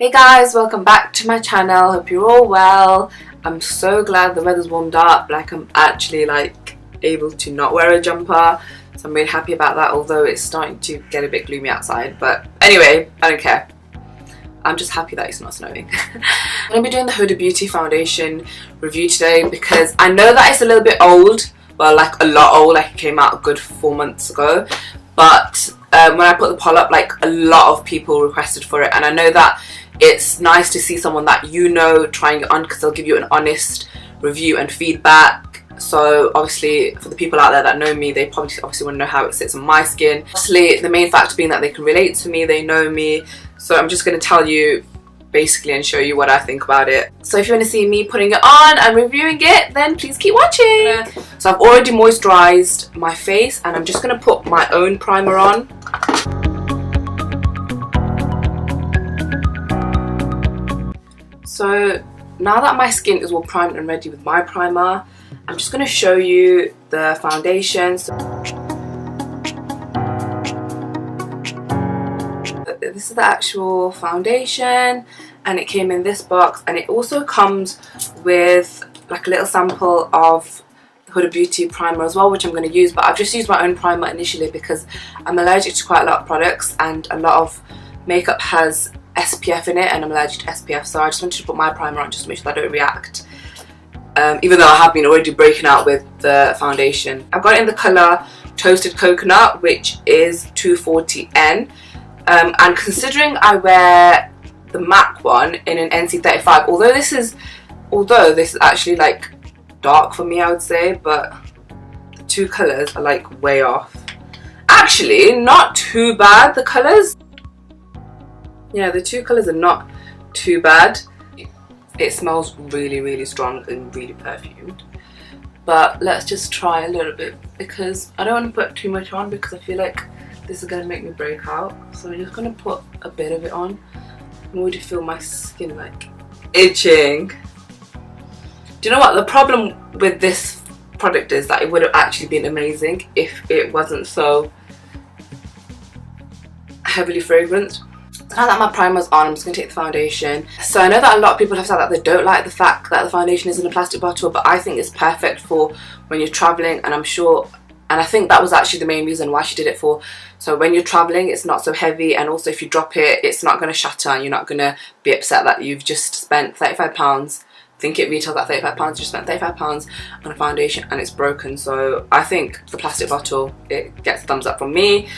Hey guys, welcome back to my channel. Hope you're all well. I'm so glad the weather's warmed up. Like, I'm actually able to not wear a jumper, so I'm really happy about that, although it's starting to get a bit gloomy outside. But anyway, I don't care. I'm just happy that it's not snowing. I'm going to be doing the Huda Beauty foundation review today because I know that it's a little bit old. Well, like a lot old, like it came out a good 4 months ago. But when I put the poll up, like a lot of people requested for it, and I know that it's nice to see someone that you know trying it on because they'll give you an honest review and feedback. So obviously for the people out there that know me, they probably obviously want to know how it sits on my skin. Obviously the main factor being that they can relate to me, they know me. So I'm just going to tell you basically and show you what I think about it. So if you want to see me putting it on and reviewing it, then please keep watching. So I've already moisturized my face and I'm just going to put my own primer on. So now that my skin is all primed and ready with my primer, I'm just going to show you the foundation. So this is the actual foundation and it came in this box, and it also comes with like a little sample of Huda Beauty primer as well, which I'm going to use, but I've just used my own primer initially because I'm allergic to quite a lot of products and a lot of makeup has SPF in it and I'm allergic to SPF, so I just wanted to put my primer on just to make sure that I don't react, even though I have been already breaking out with the foundation. I've got it in the colour Toasted Coconut, which is 240N, and considering I wear the MAC one in an NC35, although this is actually like dark for me, I would say, but the two colours are like way off. Actually, not too bad, the colours. Yeah, the two colours are not too bad. It smells really, really strong and really perfumed. But let's just try a little bit because I don't want to put too much on because I feel like this is going to make me break out. So I'm just going to put a bit of it on. I already feel my skin like itching. Do you know what? The problem with this product is that it would have actually been amazing if it wasn't so heavily fragranced. Now that my primer's on, I'm just going to take the foundation. So I know that a lot of people have said that they don't like the fact that the foundation is in a plastic bottle, but I think it's perfect for when you're travelling, and I'm sure, and I think that was actually the main reason why she did it for. So when you're travelling, it's not so heavy, and also if you drop it, it's not going to shatter and you're not going to be upset that you've just spent £35. I think it retails at £35, you just spent £35 on a foundation and it's broken. So I think the plastic bottle, it gets thumbs up from me.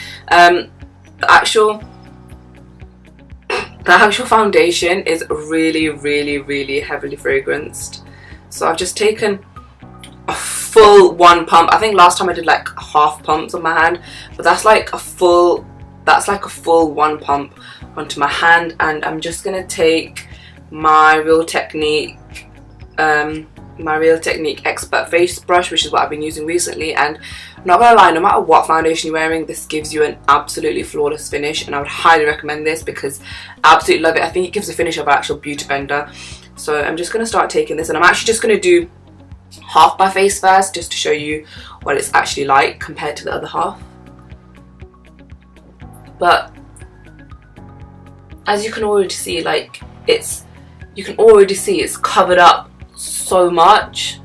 The actual foundation is really, really, really heavily fragranced. So I've just taken a full one pump. I think last time I did like half pumps on my hand, but that's like a full one pump onto my hand. And I'm just gonna take my Real Technique Expert Face Brush, which is what I've been using recently, and I'm not gonna lie, no matter what foundation you're wearing, this gives you an absolutely flawless finish, and I would highly recommend this because I absolutely love it. I think it gives the finish of an actual beauty blender. So I'm just gonna start taking this, and I'm actually just gonna do half my face first just to show you what it's actually like compared to the other half. But as you can already see, like you can already see it's covered up so much.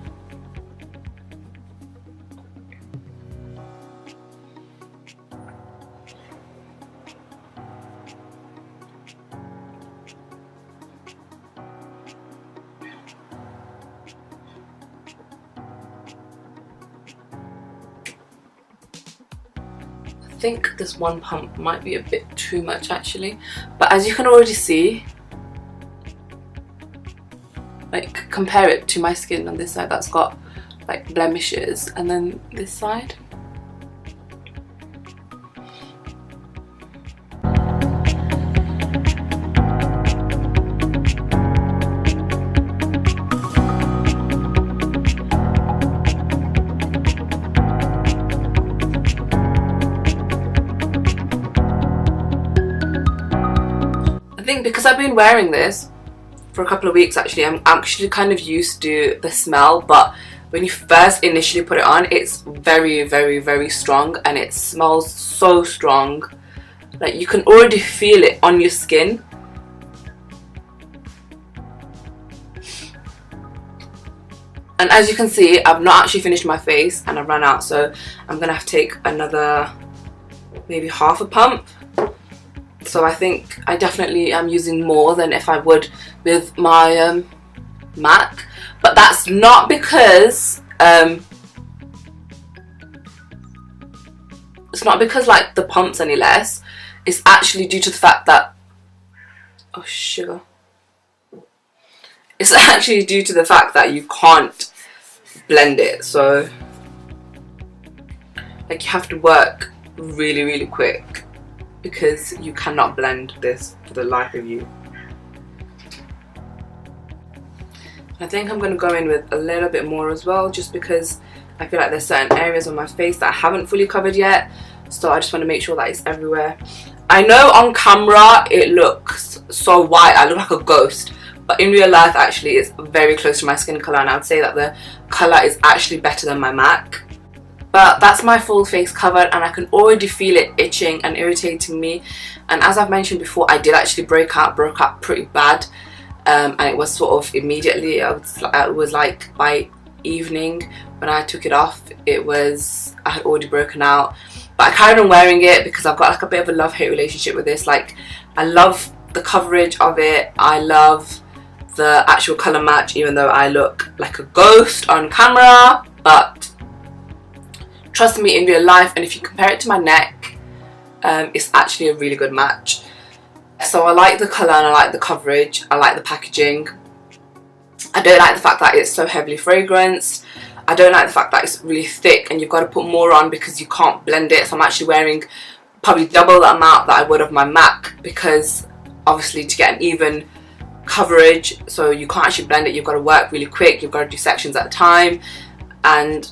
I think this one pump might be a bit too much actually, but as you can already see, like compare it to my skin on this side that's got like blemishes, and then this side. I think because I've been wearing this for a couple of weeks actually, I'm actually kind of used to the smell, but when you first initially put it on, it's very, very, very strong, and it smells so strong. Like, you can already feel it on your skin. And as you can see, I've not actually finished my face and I've run out, so I'm gonna have to take another maybe half a pump. So I think I definitely am using more than if I would with my MAC, but that's not because it's not because like the pump's any less. It's actually due to the fact that, oh sugar, it's actually due to the fact that you can't blend it. So like you have to work really quick because you cannot blend this for the life of you. I think I'm going to go in with a little bit more as well, just because I feel like there's certain areas on my face that I haven't fully covered yet, so I just want to make sure that it's everywhere. I know on camera it looks so white, I look like a ghost, but in real life actually it's very close to my skin colour, and I would say that the colour is actually better than my MAC. But that's my full face covered, and I can already feel it itching and irritating me. And as I've mentioned before, I did actually broke out pretty bad, and it was sort of immediately. It was like by evening when I took it off, I had already broken out. But I carried on wearing it because I've got like a bit of a love-hate relationship with this. Like, I love the coverage of it, I love the actual colour match, even though I look like a ghost on camera. But trust me, in real life, and if you compare it to my neck, it's actually a really good match. So I like the colour and I like the coverage, I like the packaging. I don't like the fact that it's so heavily fragranced. I don't like the fact that it's really thick and you've got to put more on because you can't blend it. So I'm actually wearing probably double the amount that I would of my MAC, because obviously to get an even coverage, so you can't actually blend it, you've got to work really quick, you've got to do sections at a time. And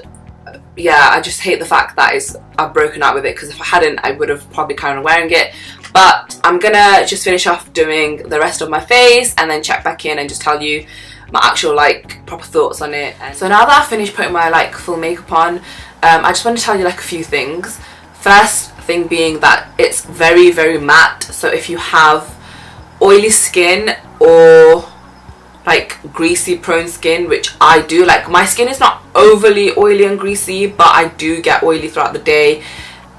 yeah, I just hate the fact that I've broken out with it, because if I hadn't, I would have probably carried on wearing it. But I'm gonna just finish off doing the rest of my face and then check back in and just tell you my actual like proper thoughts on it. And so now that I've finished putting my like full makeup on, I just want to tell you like a few things. First thing being that it's very matte, so if you have oily skin or like greasy prone skin, which I do, like my skin is not overly oily and greasy, but I do get oily throughout the day,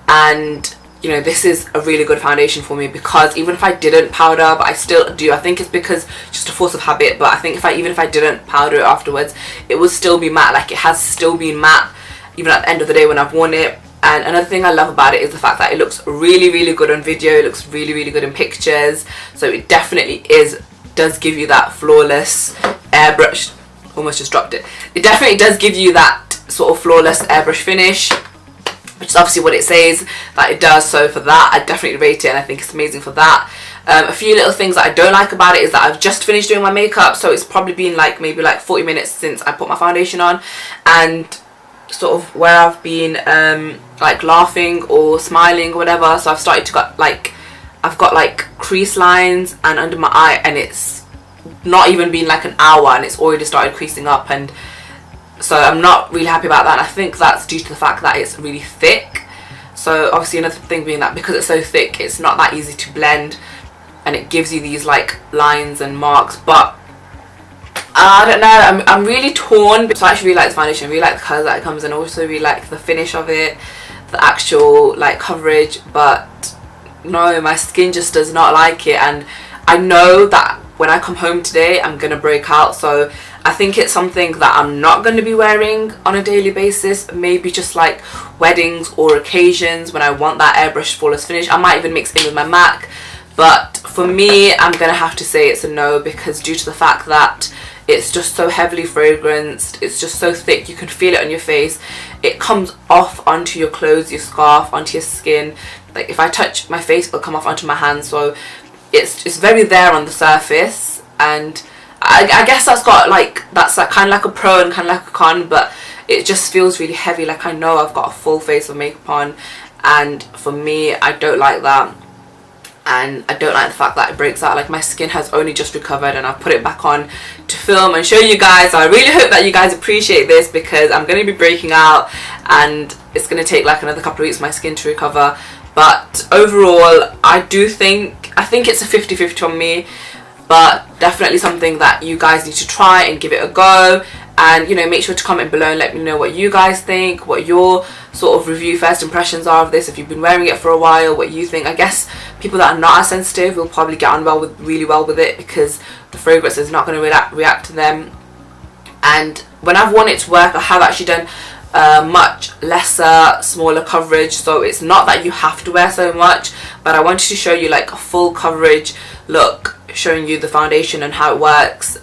and you know, this is a really good foundation for me, because even if I didn't powder, but I still do, I think it's because just a force of habit, but I think even if I didn't powder it afterwards, it would still be matte. Like, it has still been matte even at the end of the day when I've worn it. And another thing I love about it is the fact that it looks really good on video, it looks really good in pictures, so it definitely does give you that flawless airbrush, almost just dropped it, it definitely does give you that sort of flawless airbrush finish, which is obviously what it says that it does. So for that, I definitely rate it, and I think it's amazing for that. A few little things that I don't like about it is that I've just finished doing my makeup, so it's probably been like maybe like 40 minutes since I put my foundation on, and sort of where I've been like laughing or smiling or whatever, so I've started to got like, I've got like crease lines and under my eye, and it's not even been like an hour and it's already started creasing up, and so I'm not really happy about that. And I think that's due to the fact that it's really thick. So obviously another thing being that because it's so thick, it's not that easy to blend, and it gives you these like lines and marks. But I don't know, I'm really torn. So I actually really like the foundation, I really like the colour that it comes in, also really like the finish of it, the actual like coverage, but no, my skin just does not like it. And I know that when I come home today I'm gonna break out, so I think it's something that I'm not going to be wearing on a daily basis. Maybe just like weddings or occasions when I want that airbrush flawless finish. I might even mix it in with my MAC, but for me I'm going to have to say it's a no, because due to the fact that it's just so heavily fragranced, it's just so thick, you can feel it on your face, it comes off onto your clothes, your scarf, onto your skin. Like if I touch my face, it'll come off onto my hands, so it's very there on the surface. And I guess that's got like, that's like kind of like a pro and kind of like a con, but it just feels really heavy. Like I know I've got a full face of makeup on, and for me I don't like that, and I don't like the fact that it breaks out. Like my skin has only just recovered and I've put it back on to film and show you guys, so I really hope that you guys appreciate this, because I'm going to be breaking out and it's going to take like another couple of weeks for my skin to recover. But overall I think it's a 50-50 on me, but definitely something that you guys need to try and give it a go. and you know, make sure to comment below and let me know what you guys think, what your sort of review first impressions are of this, if you've been wearing it for a while, what you think. I guess people that are not as sensitive will probably get on really well with it, because the fragrance is not going to react to them. And when I've worn it to work, I have actually done much lesser, smaller coverage, so it's not that you have to wear so much, but I wanted to show you like a full coverage look, showing you the foundation and how it works.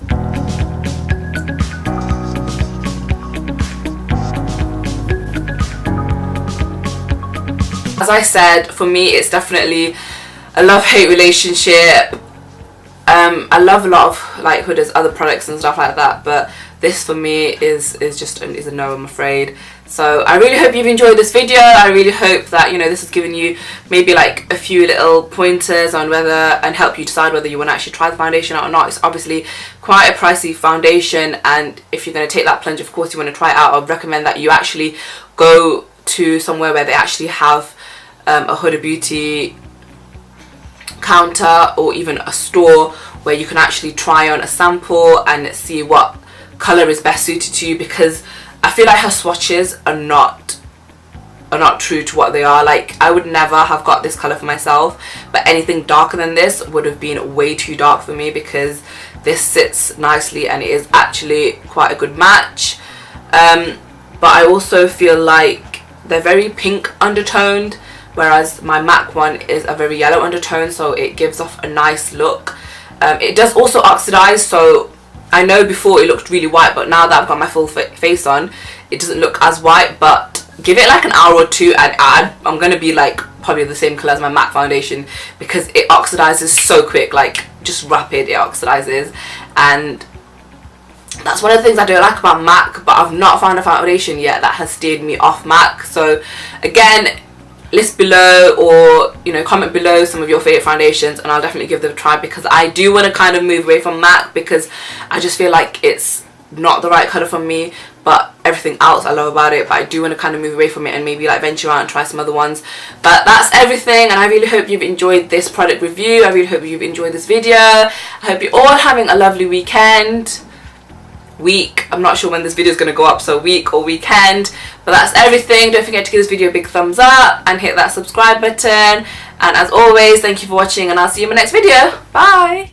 As I said, for me it's definitely a love-hate relationship. I love a lot of like Huda's other products and stuff like that, but this for me is a no, I'm afraid. So I really hope you've enjoyed this video. I really hope that, you know, this has given you maybe like a few little pointers on whether, and help you decide whether you want to actually try the foundation out or not. It's obviously quite a pricey foundation, and if you're going to take that plunge, of course you want to try it out. I would recommend that you actually go to somewhere where they actually have a Huda Beauty counter, or even a store where you can actually try on a sample and see what colour is best suited to you, because I feel like her swatches are not true to what they are. Like, I would never have got this colour for myself, but anything darker than this would have been way too dark for me, because this sits nicely and it is actually quite a good match. But I also feel like they're very pink undertoned, whereas my MAC one is a very yellow undertone, so it gives off a nice look. It does also oxidize, so I know before it looked really white, but now that I've got my full face on, it doesn't look as white. But give it like an hour or two and I'm going to be like probably the same colour as my MAC foundation, because it oxidizes so quick, like just rapid, it oxidizes. And that's one of the things I don't like about MAC, but I've not found a foundation yet that has steered me off MAC. So again, list below, or you know, comment below some of your favorite foundations, and I'll definitely give them a try, because I do want to kind of move away from MAC, because I just feel like it's not the right colour for me. But everything else I love about it, but I do want to kind of move away from it and maybe like venture out and try some other ones. But that's everything, and I really hope you've enjoyed this product review. I really hope you've enjoyed this video. I hope you're all having a lovely weekend. I'm not sure when this video is going to go up, so week or weekend. But that's everything. Don't forget to give this video a big thumbs up and hit that subscribe button. And as always, thank you for watching, and I'll see you in my next video. Bye.